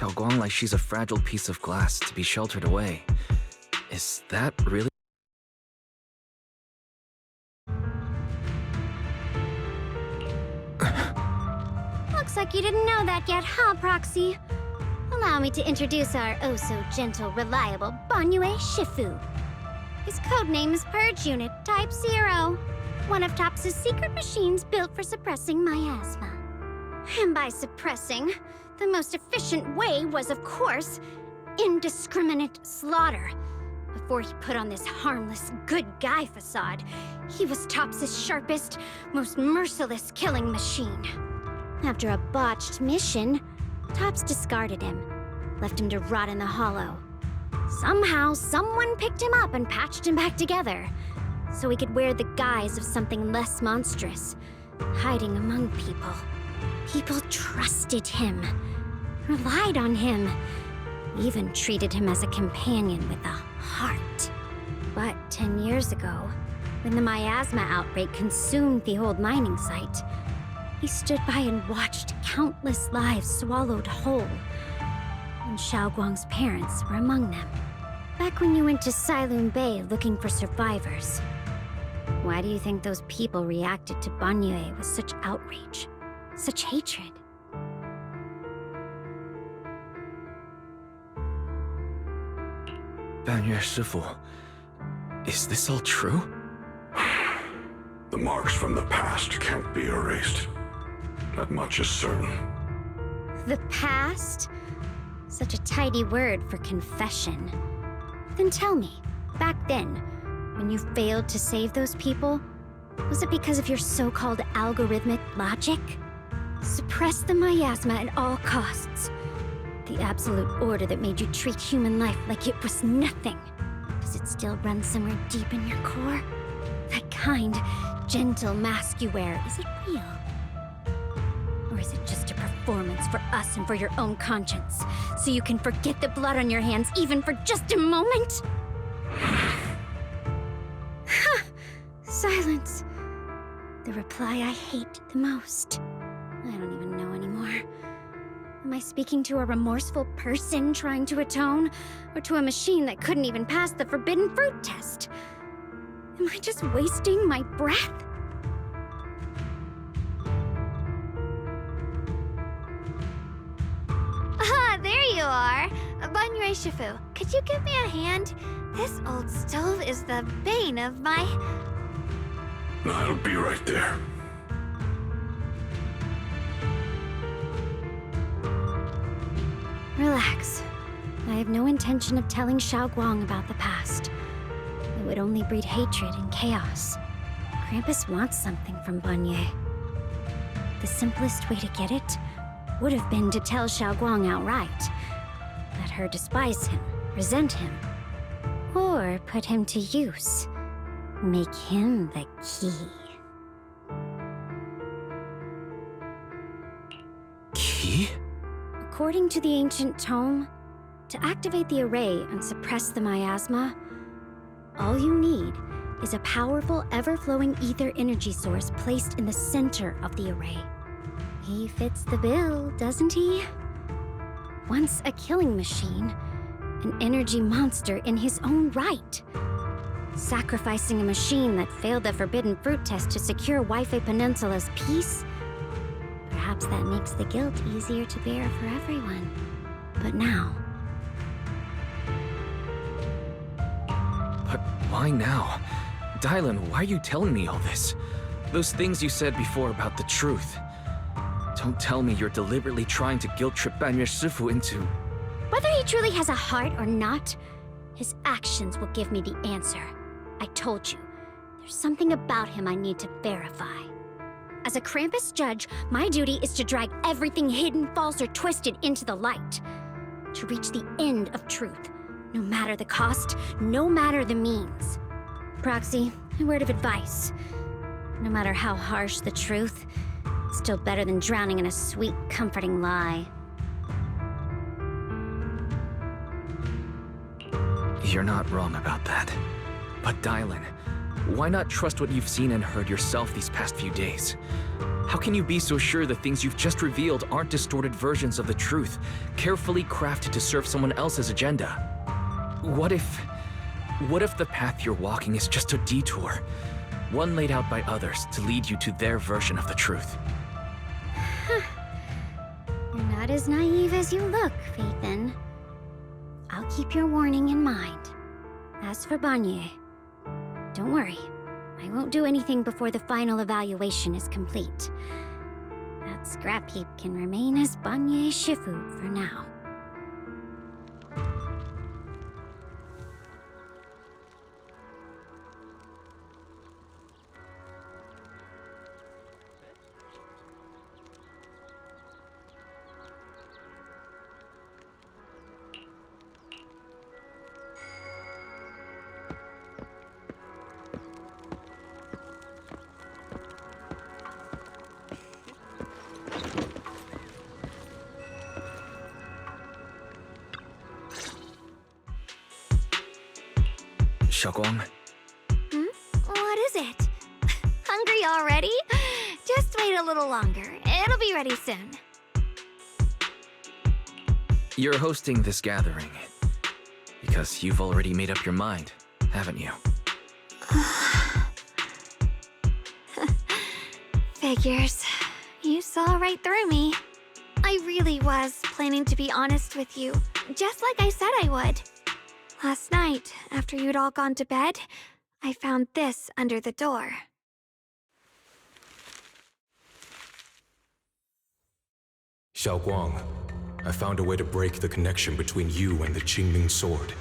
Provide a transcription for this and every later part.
Xiaoguang like she's a fragile piece of glass to be sheltered away. Is that really? Looks like you didn't know that yet, huh, Proxy? Allow me to introduce our oh-so-gentle, reliable Banyue Shifu. His codename is Purge Unit Type 0, one of TOPS' secret machines built for suppressing miasma. And by suppressing, the most efficient way was, of course, indiscriminate slaughter. Before he put on this harmless, good guy facade, he was TOPS' sharpest, most merciless killing machine. After a botched mission, TOPS discarded him, left him to rot in the hollow. Somehow, someone picked him up and patched him back together, so he could wear the guise of something less monstrous, hiding among people. People trusted him, relied on him, even treated him as a companion with a heart. But 10 years ago, when the miasma outbreak consumed the old mining site, he stood by and watched countless lives swallowed whole. And Xiaoguang's parents were among them. Back when you went to Silun Bay looking for survivors. Why do you think those people reacted to Banyue with such outrage? Such hatred? Banyue Shifu, is this all true? The marks from the past can't be erased. That much is certain. The past? Such a tidy word for confession. Then tell me, back then, when you failed to save those people, was it because of your so-called algorithmic logic? Suppress the miasma at all costs. The absolute order that made you treat human life like it was nothing. Does it still run somewhere deep in your core? That kind, gentle mask you wear, is it real? Or is it just a performance for us and for your own conscience? So you can forget the blood on your hands even for just a moment? Silence. The reply I hate the most. I don't even know anymore. Am I speaking to a remorseful person trying to atone? Or to a machine that couldn't even pass the forbidden fruit test? Am I just wasting my breath? Ah, there you are! Banyue Shifu, could you give me a hand? This old stove is the bane of my... I'll be right there. Relax. I have no intention of telling Xiaoguang about the past. It would only breed hatred and chaos. Krampus wants something from Banyue. The simplest way to get it would have been to tell Xiaoguang outright. Let her despise him, resent him, or put him to use. Make him the key. Key? According to the ancient tome, to activate the array and suppress the miasma, all you need is a powerful, ever-flowing ether energy source placed in the center of the array. He fits the bill, doesn't he? Once a killing machine, an energy monster in his own right. Sacrificing a machine that failed the forbidden fruit test to secure Wi-Fi Peninsula's peace? Perhaps that makes the guilt easier to bear for everyone. But now... But why now? Dylan, why are you telling me all this? Those things you said before about the truth. Don't tell me you're deliberately trying to guilt-trip Banyue Shifu into... Whether he truly has a heart or not, his actions will give me the answer. I told you, there's something about him I need to verify. As a Krampus judge, my duty is to drag everything hidden, false, or twisted into the light. To reach the end of truth, no matter the cost, no matter the means. Proxy, a word of advice. No matter how harsh the truth, it's still better than drowning in a sweet, comforting lie. You're not wrong about that. But Dylan, why not trust what you've seen and heard yourself these past few days? How can you be so sure the things you've just revealed aren't distorted versions of the truth, carefully crafted to serve someone else's agenda? What if the path you're walking is just a detour, one laid out by others to lead you to their version of the truth? You're not as naive as you look, Phaethon. I'll keep your warning in mind. As for Banye, don't worry. I won't do anything before the final evaluation is complete. That scrap heap can remain as Banye Shifu for now. Xiaoguang, What is it? Hungry already? Just wait a little longer. It'll be ready soon. you're hosting this gathering because you've already made up your mind, haven't you? Figures. You saw right through me. I really was planning to be honest with you, just like I said I would. Last night, after you'd all gone to bed, I found this under the door. Xiaoguang, I found a way to break the connection between you and the Qingming sword.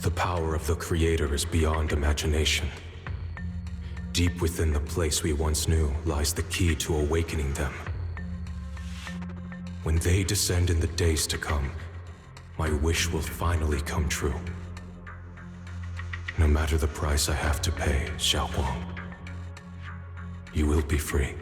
The power of the Creator is beyond imagination. Deep within the place we once knew lies the key to awakening them. When they descend in the days to come, my wish will finally come true. No matter the price I have to pay, Xiaoguang, you will be free.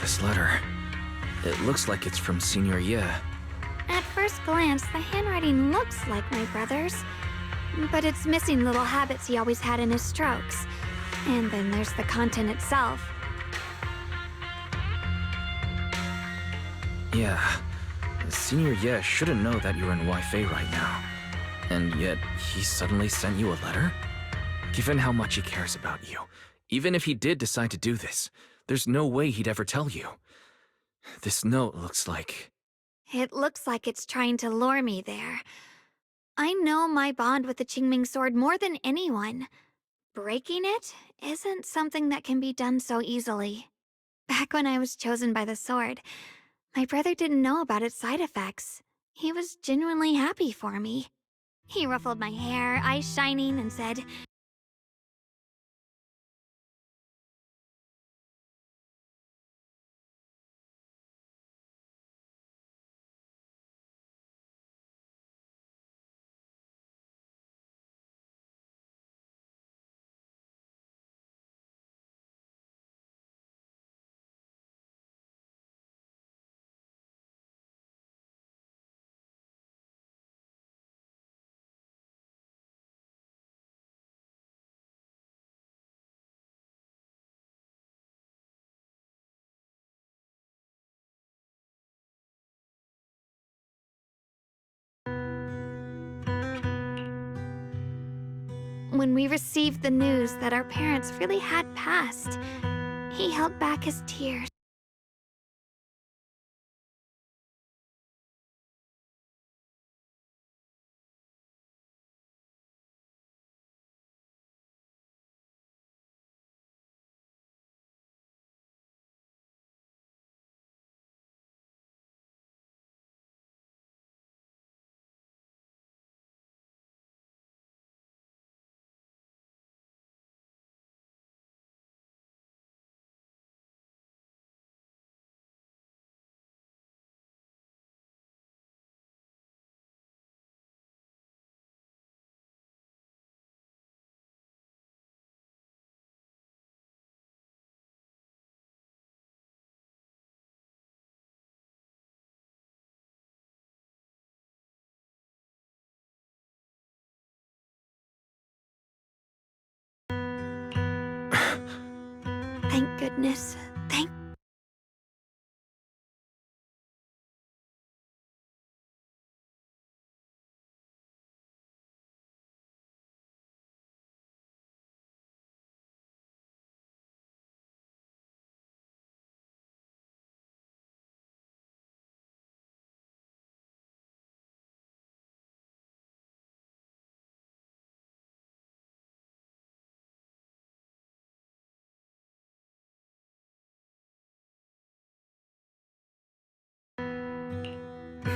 This letter. It looks like it's from Senior Ye. At first glance, the handwriting looks like my brother's, but it's missing little habits he always had in his strokes. And then there's the content itself. Yeah. Senior Ye shouldn't know that you're in Wi-Fi right now. And yet, he suddenly sent you a letter? Given how much he cares about you, even if he did decide to do this, there's no way he'd ever tell you. This note looks like... It looks like it's trying to lure me there. I know my bond with the Qingming sword more than anyone. Breaking it isn't something that can be done so easily. Back when I was chosen by the sword, my brother didn't know about its side effects. He was genuinely happy for me. He ruffled my hair, eyes shining, and said, when we received the news that our parents really had passed, he held back his tears. Thank goodness. Thank...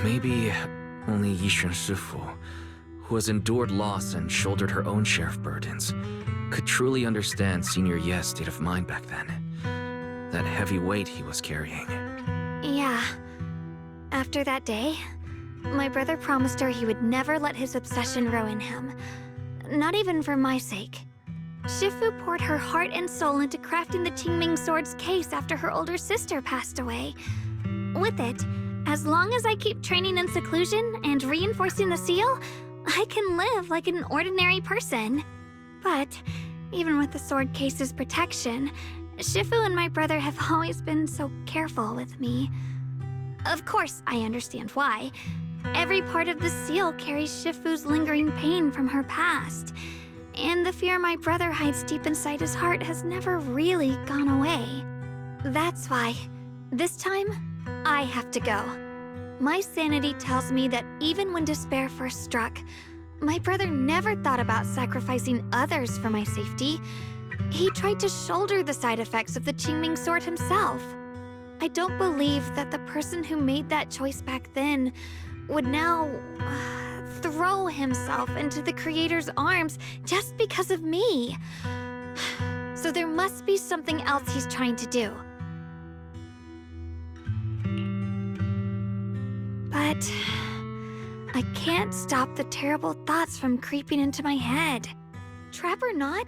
Maybe only Yishun Shifu, who has endured loss and shouldered her own share of burdens, could truly understand Senior Ye's state of mind back then. That heavy weight he was carrying. Yeah. After that day, my brother promised her he would never let his obsession ruin him. Not even for my sake. Shifu poured her heart and soul into crafting the Qingming sword's case after her older sister passed away. With it, as long as I keep training in seclusion and reinforcing the seal, I can live like an ordinary person. But even with the sword case's protection, Shifu and my brother have always been so careful with me. Of course, I understand why. Every part of the seal carries Shifu's lingering pain from her past, and the fear my brother hides deep inside his heart has never really gone away. That's why, this time, I have to go. My sanity tells me that even when despair first struck, my brother never thought about sacrificing others for my safety. He tried to shoulder the side effects of the Qingming sword himself. I don't believe that the person who made that choice back then would now throw himself into the Creator's arms just because of me. So there must be something else he's trying to do. But I can't stop the terrible thoughts from creeping into my head. Trap or not,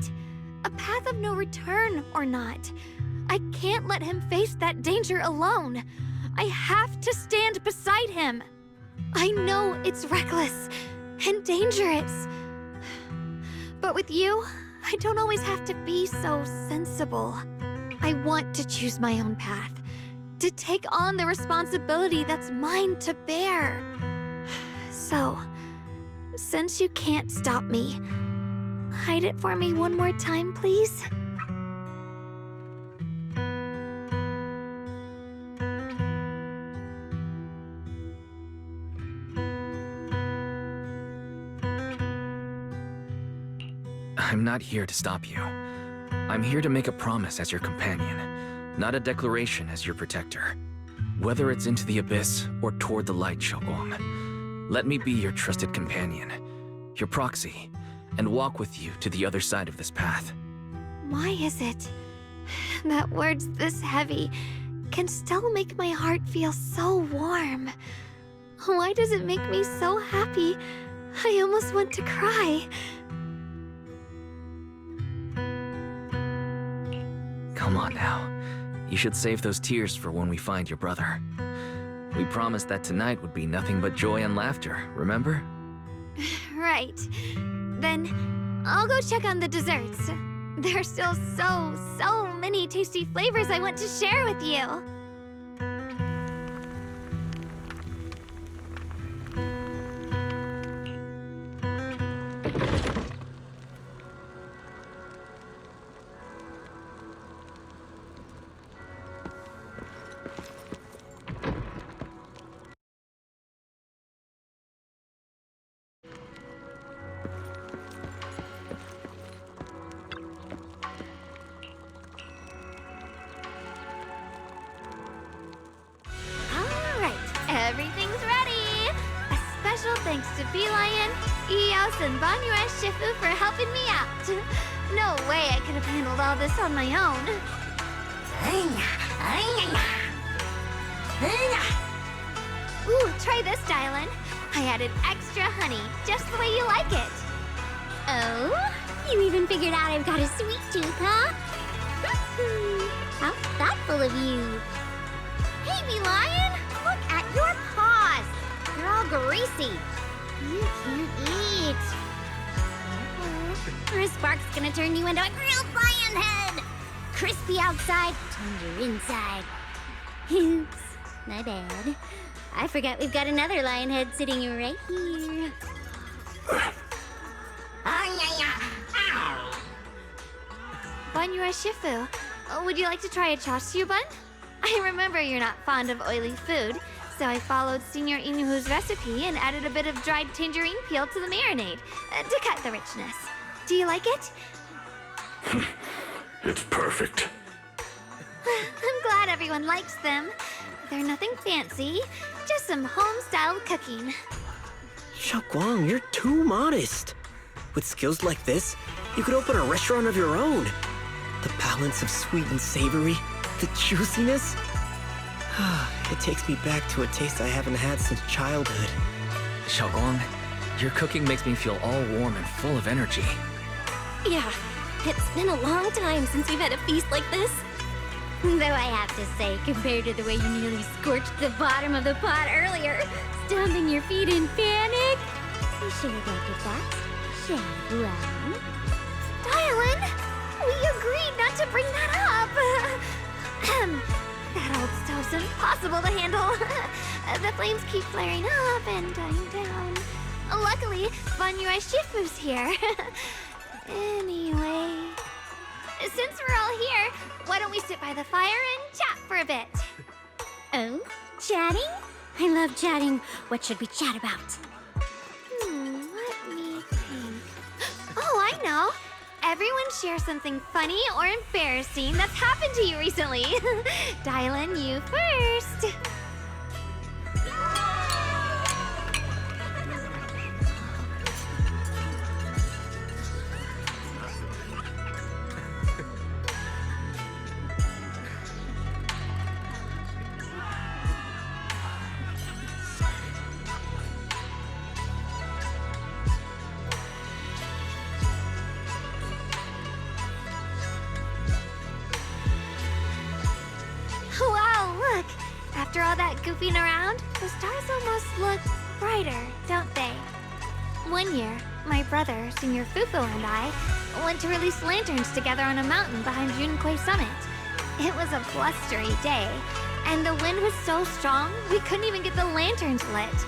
a path of no return or not, I can't let him face that danger alone. I have to stand beside him. I know it's reckless and dangerous. But with you, I don't always have to be so sensible. I want to choose my own path, to take on the responsibility that's mine to bear. So, since you can't stop me, hide it for me one more time, please? I'm not here to stop you. I'm here to make a promise as your companion, not a declaration as your protector. Whether it's into the abyss or toward the light, Xiaogong, let me be your trusted companion, your proxy, and walk with you to the other side of this path. Why is it that words this heavy can still make my heart feel so warm? Why does it make me so happy? I almost want to cry. Come on now. You should save those tears for when we find your brother. We promised that tonight would be nothing but joy and laughter, remember? Right. Then I'll go check on the desserts. There are still so many tasty flavors I want to share with you. Everything's ready! A special thanks to Beelion, Eos, and Banyue Shifu for helping me out. No way I could have handled all this on my own. Ooh, try this, Dylan. I added extra honey, just the way you like it. Oh? You even figured out I've got a sweet tooth, huh? How thoughtful of you. Hey, Beelion! Look at your paws! They're all greasy. You can't eat. Or is Spark's gonna turn you into a grilled lion head? Crispy outside, tender inside. Oops, my bad. I forgot we've got another lion head sitting right here. Banyue Shifu, would you like to try a chaosu bun? I remember you're not fond of oily food, so I followed Senior Inuhu's recipe and added a bit of dried tangerine peel to the marinade to cut the richness. Do you like it? It's perfect. I'm glad everyone likes them. They're nothing fancy, just some home-styled cooking. Xiaogong, you're too modest. With skills like this, you could open a restaurant of your own. The balance of sweet and savory, the juiciness. It takes me back to a taste I haven't had since childhood. Xiaogong, your cooking makes me feel all warm and full of energy. Yeah, it's been a long time since we've had a feast like this. Though I have to say, compared to the way you nearly scorched the bottom of the pot earlier, stomping your feet in panic, we should have got to that, shall we? Dylan, we agreed not to bring that up. That old stove's impossible to handle. The flames keep flaring up and dying down. Luckily, Banyue Shifu's here. Anyway, since we're all here, why don't we sit by the fire and chat for a bit? Oh, chatting? I love chatting. What should we chat about? Let me think. Oh, I know. Everyone share something funny or embarrassing that's happened to you recently. Dylan, you first. stomping around, the stars almost look brighter, don't they? One year, my brother, Senior Fuko, and I went to release lanterns together on a mountain behind Junkei Summit. It was a blustery day, and the wind was so strong we couldn't even get the lanterns lit.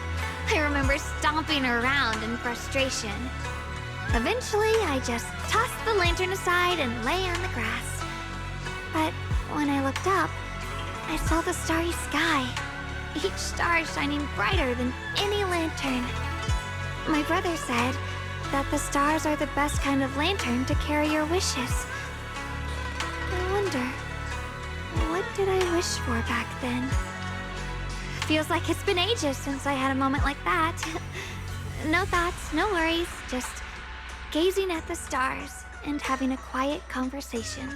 I remember stomping around in frustration. Eventually, I just tossed the lantern aside and lay on the grass. But when I looked up, I saw the starry sky, each star shining brighter than any lantern. My brother said that the stars are the best kind of lantern to carry your wishes. I wonder, what did I wish for back then? Feels like it's been ages since I had a moment like that. No thoughts, no worries, just gazing at the stars and having a quiet conversation.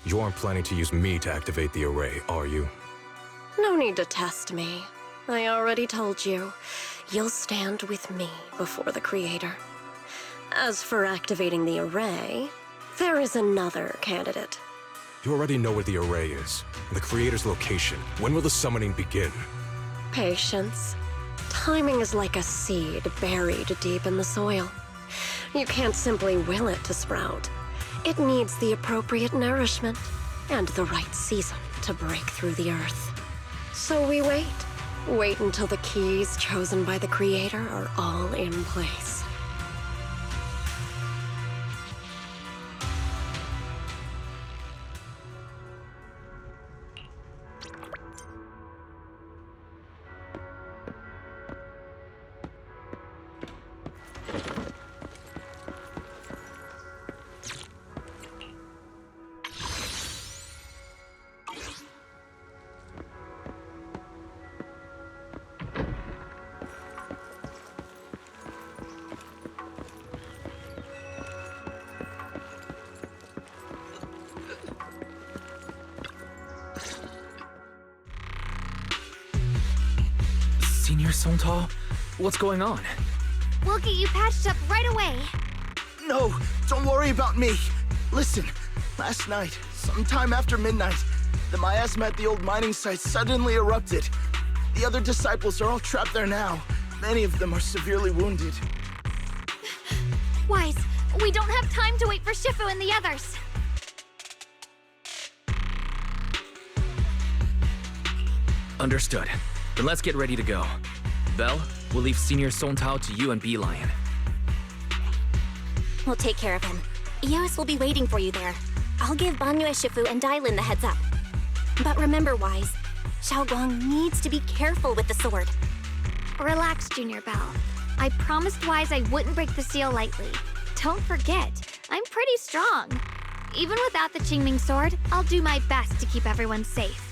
You aren't planning to use me to activate the array, are you? No need to test me. I already told you. You'll stand with me before the Creator. As for activating the array, there is another candidate. You already know where the array is, and the Creator's location. When will the summoning begin? Patience. Timing is like a seed buried deep in the soil. You can't simply will it to sprout. It needs the appropriate nourishment and the right season to break through the earth. So we wait. Wait until the keys chosen by the Creator are all in place. Senior Sontal? What's going on? We'll get you patched up right away. No, don't worry about me. Listen, last night, sometime after midnight, the miasma at the old mining site suddenly erupted. The other disciples are all trapped there now. Many of them are severely wounded. Wise, we don't have time to wait for Shifu and the others. Understood. Then let's get ready to go. Belle, we'll leave Senior Song Tao to you and Bee Lion. We'll take care of him. Eos will be waiting for you there. I'll give Banyue Shifu and Dailin the heads up. But remember, Wise, Xiaoguang needs to be careful with the sword. Relax, Junior Belle. I promised Wise I wouldn't break the seal lightly. Don't forget, I'm pretty strong. Even without the Qingming sword, I'll do my best to keep everyone safe.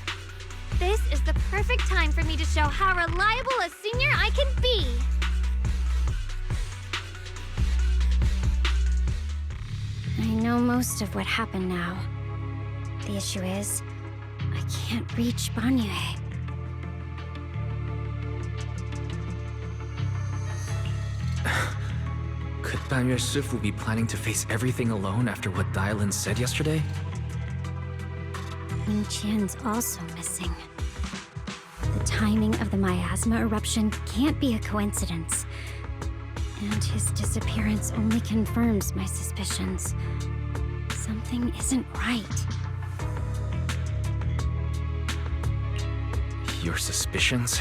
This is the perfect time for me to show how reliable a senior I can be. I know most of what happened now. The issue is, I can't reach Banyue. Could Banyue Shifu be planning to face everything alone after what Dailin said yesterday? Ning Qian's also missing. The timing of the miasma eruption can't be a coincidence. And his disappearance only confirms my suspicions. Something isn't right. Your suspicions?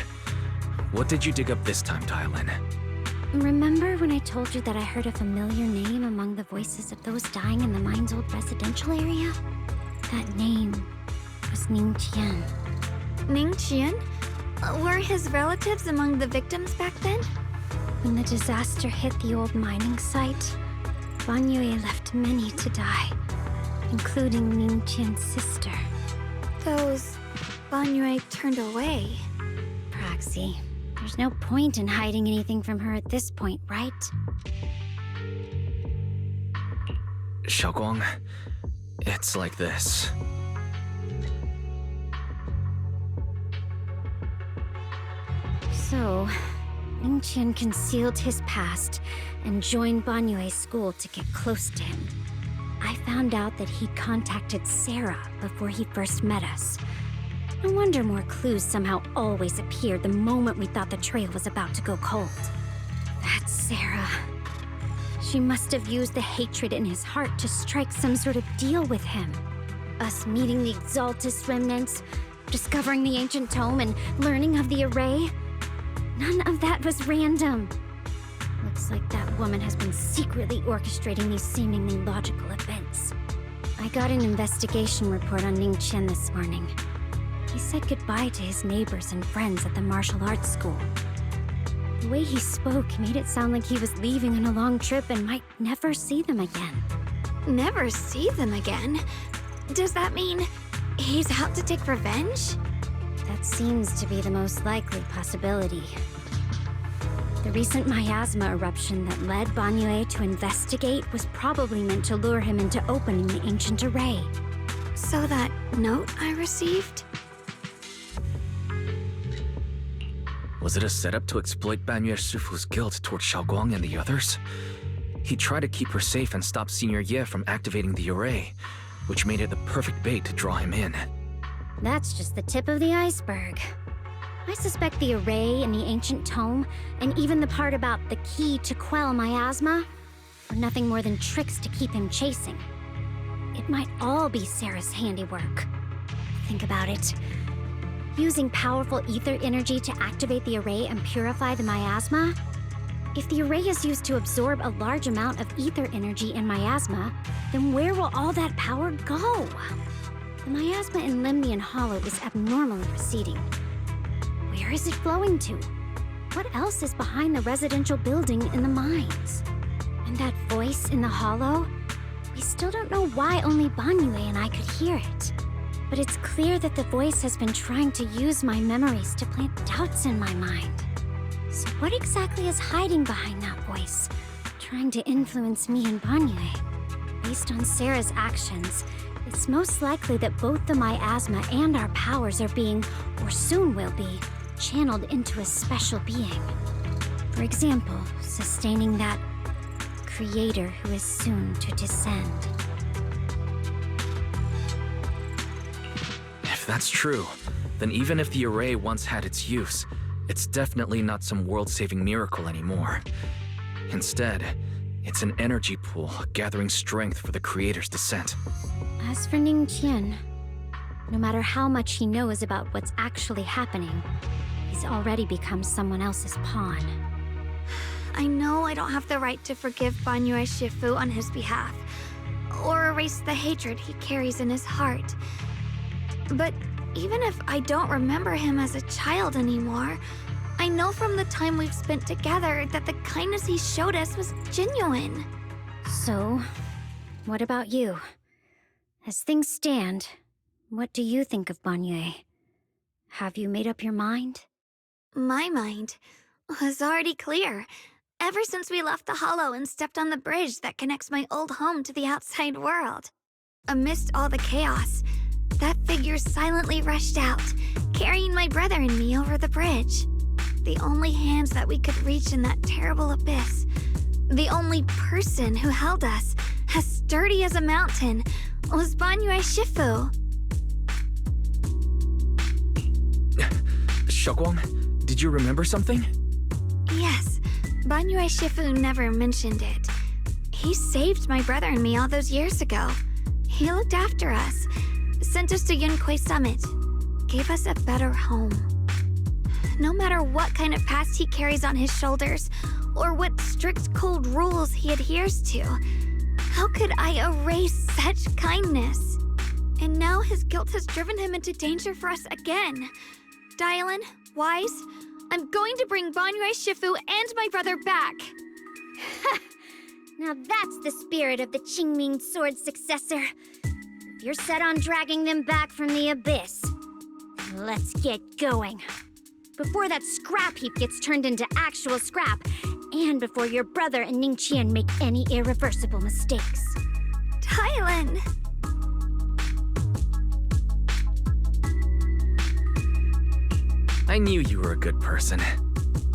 What did you dig up this time, Dailin? Remember when I told you that I heard a familiar name among the voices of those dying in the mine's old residential area? That name was Ning Qian. Ning Qian? Were his relatives among the victims back then? When the disaster hit the old mining site, Banyue left many to die, including Ning Qian's sister. Those Banyue turned away. Proxy, there's no point in hiding anything from her at this point, right? Xiaoguang, it's like this. So, Ning Qian concealed his past and joined Banyue's school to get close to him. I found out that he contacted Sarah before he first met us. No wonder more clues somehow always appeared the moment we thought the trail was about to go cold. That's Sarah. She must have used the hatred in his heart to strike some sort of deal with him. Us meeting the Exaltus remnants, discovering the ancient tome, and learning of the array. None of that was random. Looks like that woman has been secretly orchestrating these seemingly logical events. I got an investigation report on Ning Qian this morning. He said goodbye to his neighbors and friends at the martial arts school. The way he spoke made it sound like he was leaving on a long trip and might never see them again. Never see them again? Does that mean he's out to take revenge? That seems to be the most likely possibility. The recent miasma eruption that led Banyue to investigate was probably meant to lure him into opening the ancient array. So that note I received? Was it a setup to exploit Banyue Shifu's guilt toward Xiaoguang and the others? He tried to keep her safe and stop Senior Ye from activating the array, which made it the perfect bait to draw him in. That's just the tip of the iceberg. I suspect the array and the ancient tome, and even the part about the key to quell miasma, were nothing more than tricks to keep him chasing. It might all be Sarah's handiwork. Think about it. Using powerful ether energy to activate the array and purify the miasma? If the array is used to absorb a large amount of ether energy in miasma, then where will all that power go? The miasma in Limnian Hollow is abnormally receding. Where is it flowing to? What else is behind the residential building in the mines? And that voice in the hollow? We still don't know why only Banyue and I could hear it. But it's clear that the voice has been trying to use my memories to plant doubts in my mind. So what exactly is hiding behind that voice, trying to influence me and Banyue? Based on Sarah's actions, it's most likely that both the miasma and our powers are being, or soon will be, channeled into a special being. For example, sustaining that creator who is soon to descend. If that's true, then even if the array once had its use, it's definitely not some world-saving miracle anymore. Instead, it's an energy pool gathering strength for the creator's descent. As for Ning Qian, No matter how much he knows about what's actually happening, he's already become someone else's pawn. I know I don't have the right to forgive Banyue Shifu on his behalf, or erase the hatred he carries in his heart. But even if I don't remember him as a child anymore, I know from the time we've spent together that the kindness he showed us was genuine. So, what about you? As things stand, what do you think of Banyue? Have you made up your mind? My mind was already clear, ever since we left the Hollow and stepped on the bridge that connects my old home to the outside world. Amidst all the chaos, that figure silently rushed out, carrying my brother and me over the bridge. The only hands that we could reach in that terrible abyss. The only person who held us, as sturdy as a mountain, was Banyue Shifu. Xiaoguang, did you remember something? Yes, Banyue Shifu never mentioned it. He saved my brother and me all those years ago. He looked after us, sent us to Yunquei Summit, gave us a better home. No matter what kind of past he carries on his shoulders, or what strict cold rules he adheres to, how could I erase such kindness? And now his guilt has driven him into danger for us again. Dylan, Wise, I'm going to bring Banyue Shifu and my brother back. Now that's the spirit of the Qingming Sword successor. If you're set on dragging them back from the abyss, let's get going. Before that scrap heap gets turned into actual scrap, and before your brother and Ningqian make any irreversible mistakes. Dylan! I knew you were a good person.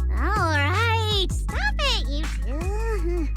Alright, stop it, you two.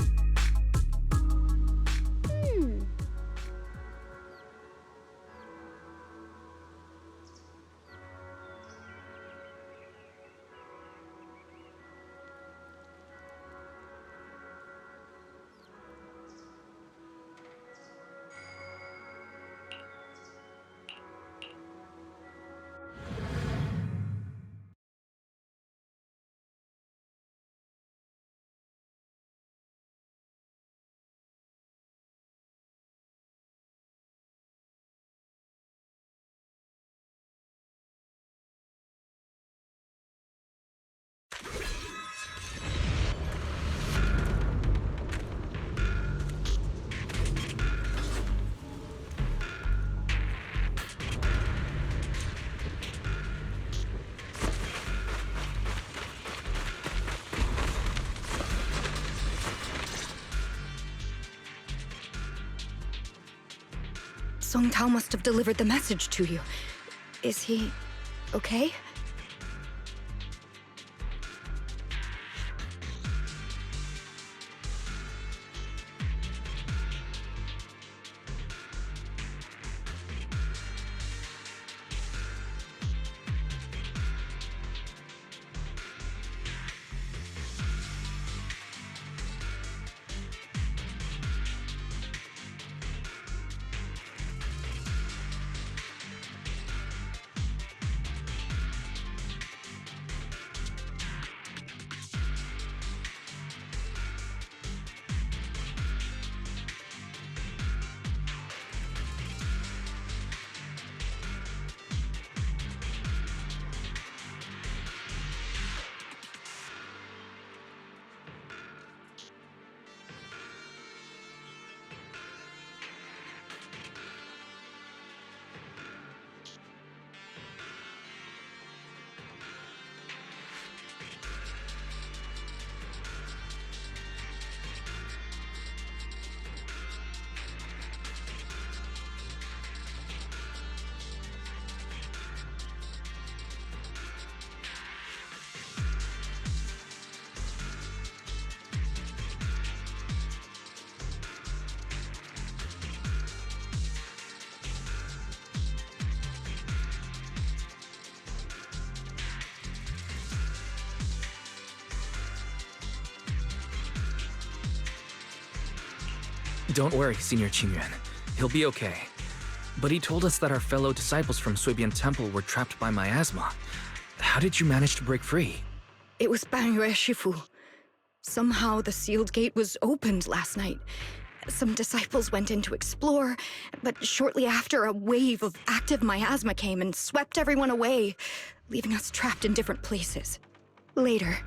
Song Tao must have delivered the message to you. Is he okay? Don't worry, Senior Qingyuan. He'll be okay. But he told us that our fellow disciples from Suibian Temple were trapped by miasma. How did you manage to break free? It was Bangyue Shifu. Somehow the sealed gate was opened last night. Some disciples went in to explore, but shortly after, a wave of active miasma came and swept everyone away, leaving us trapped in different places. Later,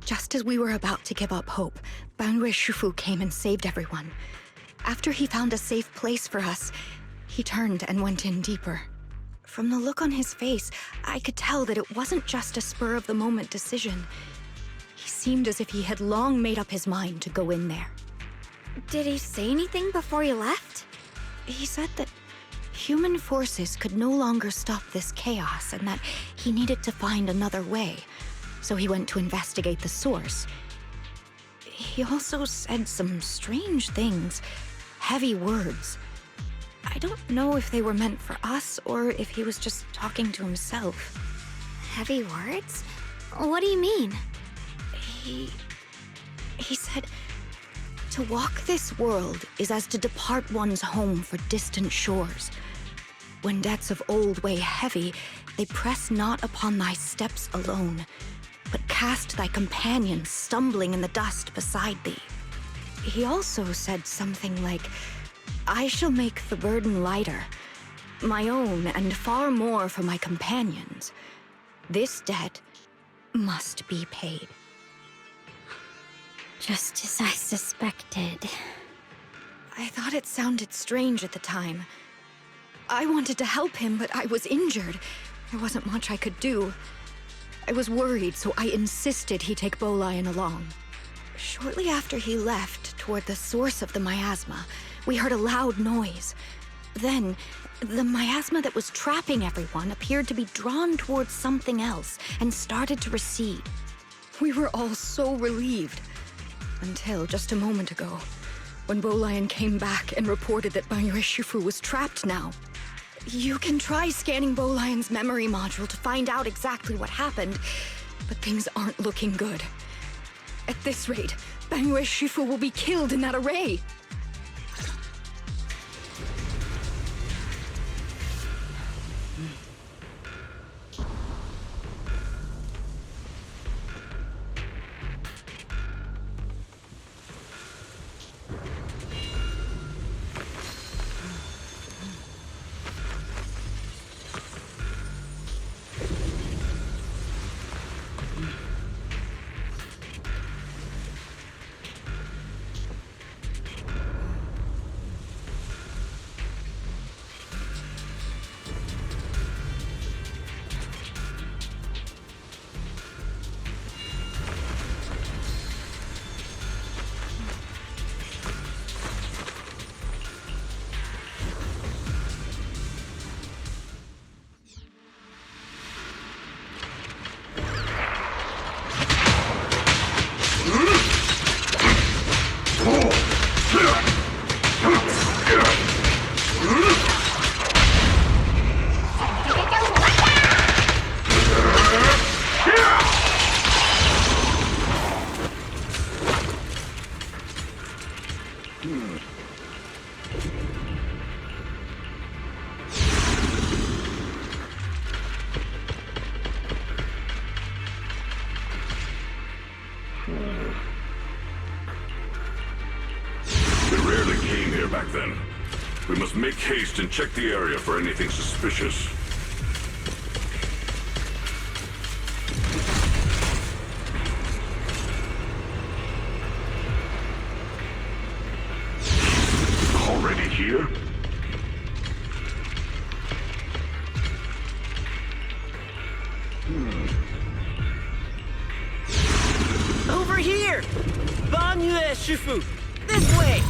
just as we were about to give up hope, Bangyue Shifu came and saved everyone. After he found a safe place for us, he turned and went in deeper. From the look on his face, I could tell that it wasn't just a spur-of-the-moment decision. He seemed as if he had long made up his mind to go in there. Did he say anything before you left? He said that human forces could no longer stop this chaos and that he needed to find another way, so he went to investigate the source. He also said some strange things, heavy words. I don't know if they were meant for us or if he was just talking to himself. Heavy words? What do you mean? He said, to walk this world is as to depart one's home for distant shores. When debts of old weigh heavy, they press not upon thy steps alone, but cast thy companions stumbling in the dust beside thee. He also said something like, I shall make the burden lighter, my own and far more for my companions. This debt must be paid. Just as I suspected. I thought it sounded strange at the time. I wanted to help him, but I was injured. There wasn't much I could do. I was worried, so I insisted he take Bolian along. Shortly after he left, toward the source of the miasma, we heard a loud noise. Then, the miasma that was trapping everyone appeared to be drawn towards something else and started to recede. We were all so relieved. Until just a moment ago, when Bolian came back and reported that Bangyue Shifu was trapped now. You can try scanning Bolian's memory module to find out exactly what happened, but things aren't looking good. At this rate, Bangyue Shifu will be killed in that array! We rarely came here back then. We must make haste and check the area for anything suspicious. Already here? Over here! Bangyue Shifu! This way!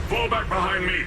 Fall back behind me!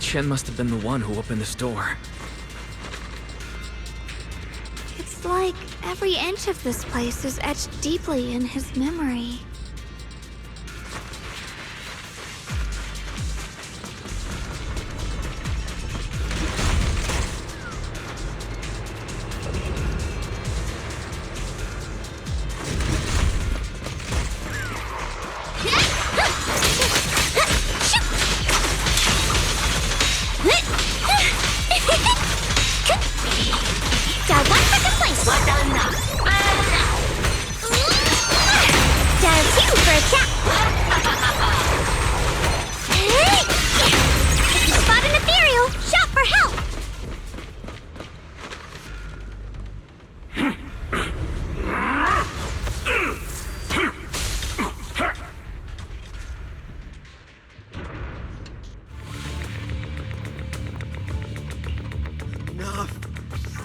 Chen must have been the one who opened this door. It's like every inch of this place is etched deeply in his memory.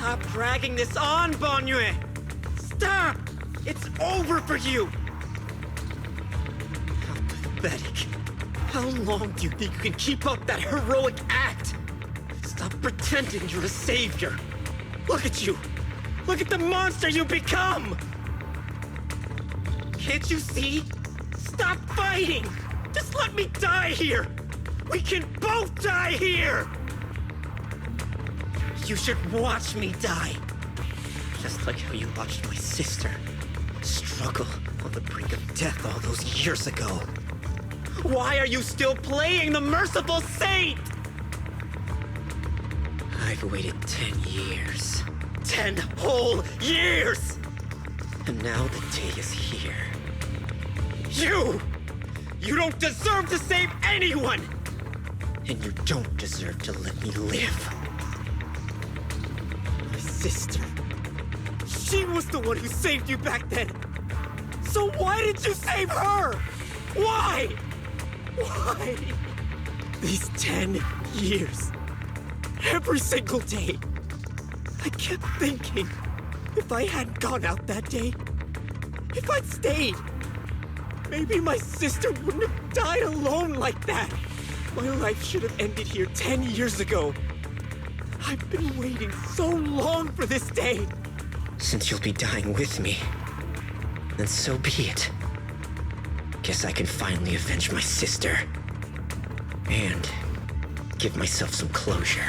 Stop dragging this on, Banyue! Stop! It's over for you! How pathetic. How long do you think you can keep up that heroic act? Stop pretending you're a savior. Look at you! Look at the monster you become! Can't you see? Stop fighting! Just let me die here! We can both die here! You should watch me die. Just like how you watched my sister struggle on the brink of death all those years ago. Why are you still playing the merciful saint? I've waited 10 years. 10 whole years! And now the day is here. You don't deserve to save anyone! And you don't deserve to let me live. My sister. She was the one who saved you back then. So why did you save her? Why? Why? These 10 years. Every single day. I kept thinking, if I hadn't gone out that day, if I'd stayed, maybe my sister wouldn't have died alone like that. My life should have ended here 10 years ago. I've been waiting so long for this day. Since you'll be dying with me, then so be it. Guess I can finally avenge my sister. And give myself some closure.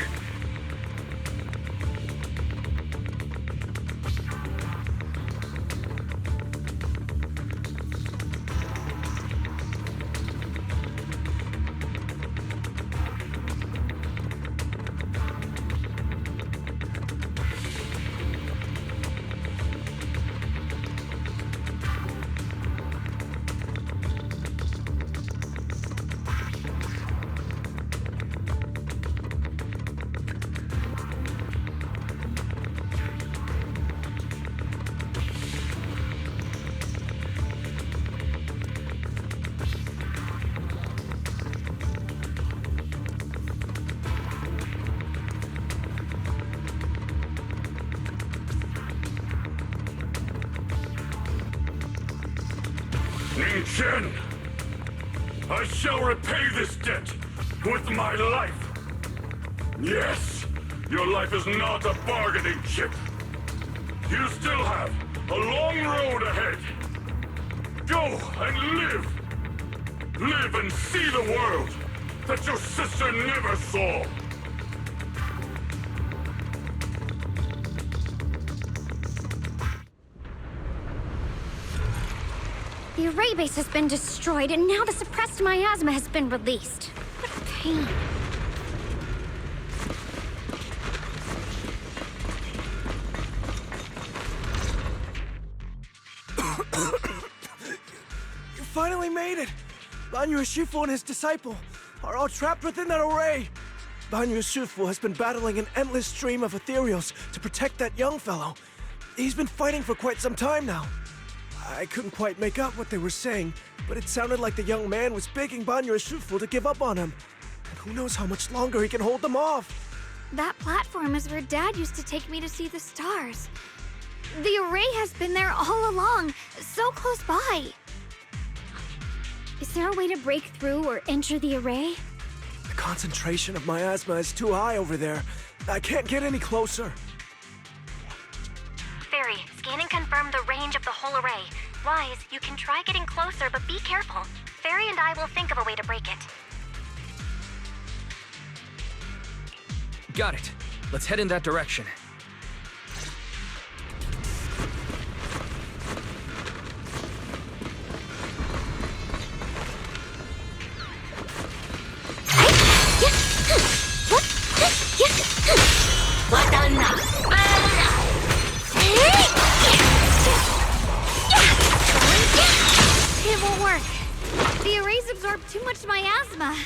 Chen, I shall repay this debt with my life. Yes, your life is not a bargaining chip. You still have a long road ahead. Go and live. Live and see the world that your sister never saw. The array base has been destroyed, and now the suppressed miasma has been released. What a pain. You finally made it! Banyue Shifu and his disciple are all trapped within that array. Banyue Shifu has been battling an endless stream of ethereals to protect that young fellow. He's been fighting for quite some time now. I couldn't quite make out what they were saying, but it sounded like the young man was begging Banyue Shifu to give up on him. And who knows how much longer he can hold them off. That platform is where Dad used to take me to see the stars. The array has been there all along, so close by. Is there a way to break through or enter the array? I concentration of miasma is too high over there. I can't get any closer. Fairy, scan and confirm the range of the whole array. Wise, you can try getting closer, but be careful. Fairy and I will think of a way to break it. Got it. Let's head in that direction. It won't work. The arrays absorb too much miasma.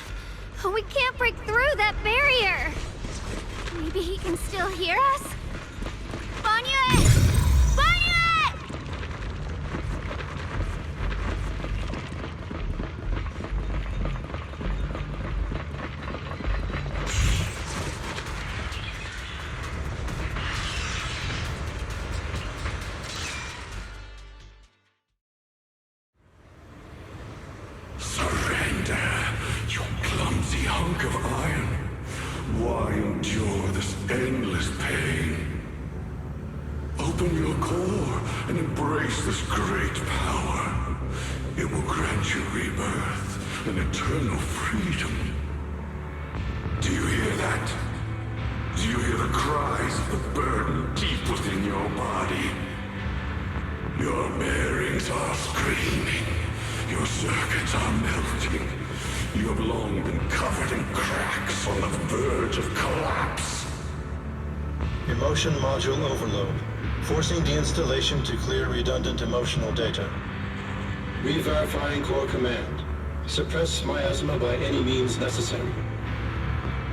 We can't break through that barrier. Maybe he can still hear us? Banyue! Banyue! Surrender, you clumsy hunk of iron. Why endure this endless pain? Open your core and embrace this great power. It will grant you rebirth and eternal freedom. Do you hear that? Do you hear the cries of the burden deep within your body? Your bearings are screaming. Your circuits are melting. You have long been covered in cracks on the verge of collapse. Emotion module overload. Forcing deinstallation to clear redundant emotional data. Re-verifying core command. Suppress miasma by any means necessary.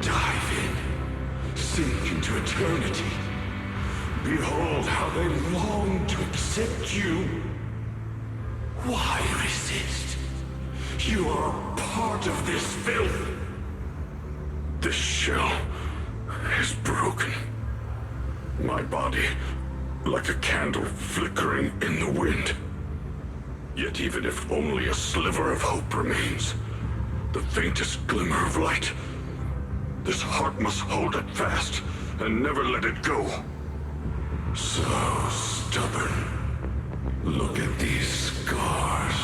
Dive in. Sink into eternity. Behold how they long to accept you. Why resist? You are part of this filth. This shell is broken. My body, like a candle flickering in the wind. Yet even if only a sliver of hope remains, the faintest glimmer of light, this heart must hold it fast and never let it go. So stubborn. Look at these scars.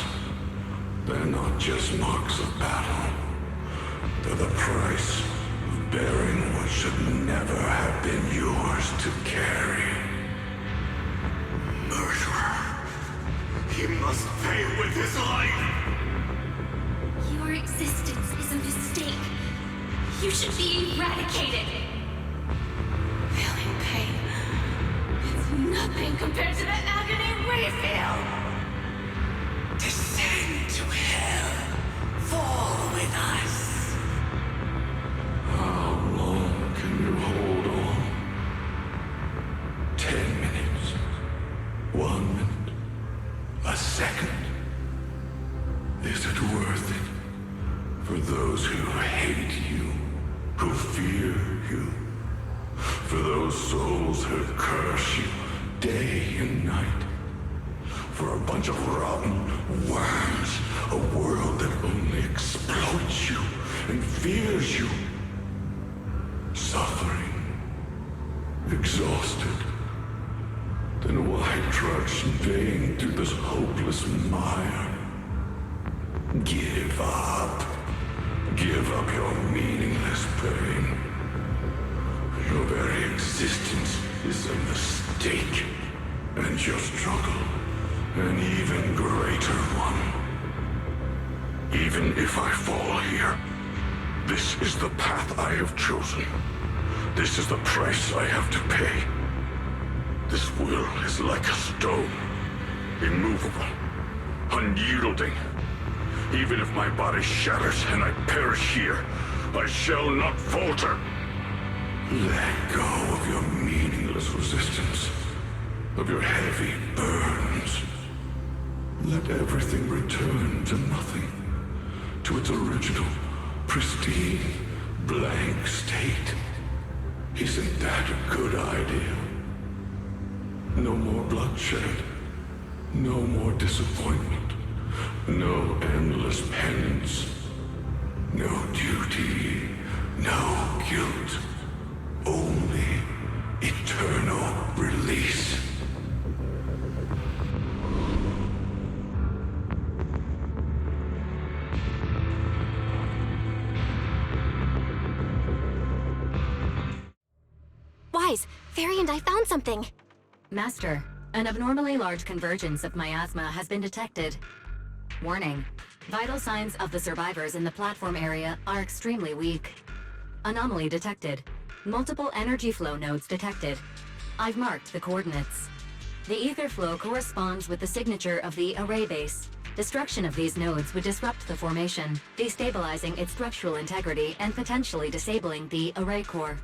They're not just marks of battle. They're the price of bearing what should never have been yours to carry. Murderer. He must pay with his life. Your existence is a mistake. You should be eradicated. Feeling pain. It's nothing compared to the agony we feel. Descend to hell. Fall with us. How long can you hold on? 10 minutes. 1 minute. A second. Is it worth it? For those who hate you, who fear you, for those souls who curse you day and night, for a bunch of rotten worms, a world that only exploits you and fears you, suffering, exhausted, then why trudge in vain through this hopeless mire? Give up. Give up your meaningless pain. Your very existence is a mistake, and your struggle an even greater one. Even if I fall here, this is the path I have chosen. This is the price I have to pay. This will is like a stone, immovable, unyielding. Even if my body shatters and I perish here, I shall not falter. Let go of your meaningless resistance, of your heavy burdens. Let everything return to nothing, to its original, pristine, blank state. Isn't that a good idea? No more bloodshed, no more disappointment, no endless penance, no duty, No guilt. Only eternal release. Wise, Fairy and I found something. Master, an abnormally large convergence of miasma has been detected. Warning. Vital signs of the survivors in the platform area are extremely weak. Anomaly detected. Multiple energy flow nodes detected. I've marked the coordinates. The ether flow corresponds with the signature of the array base. Destruction of these nodes would disrupt the formation, destabilizing its structural integrity and potentially disabling the array core.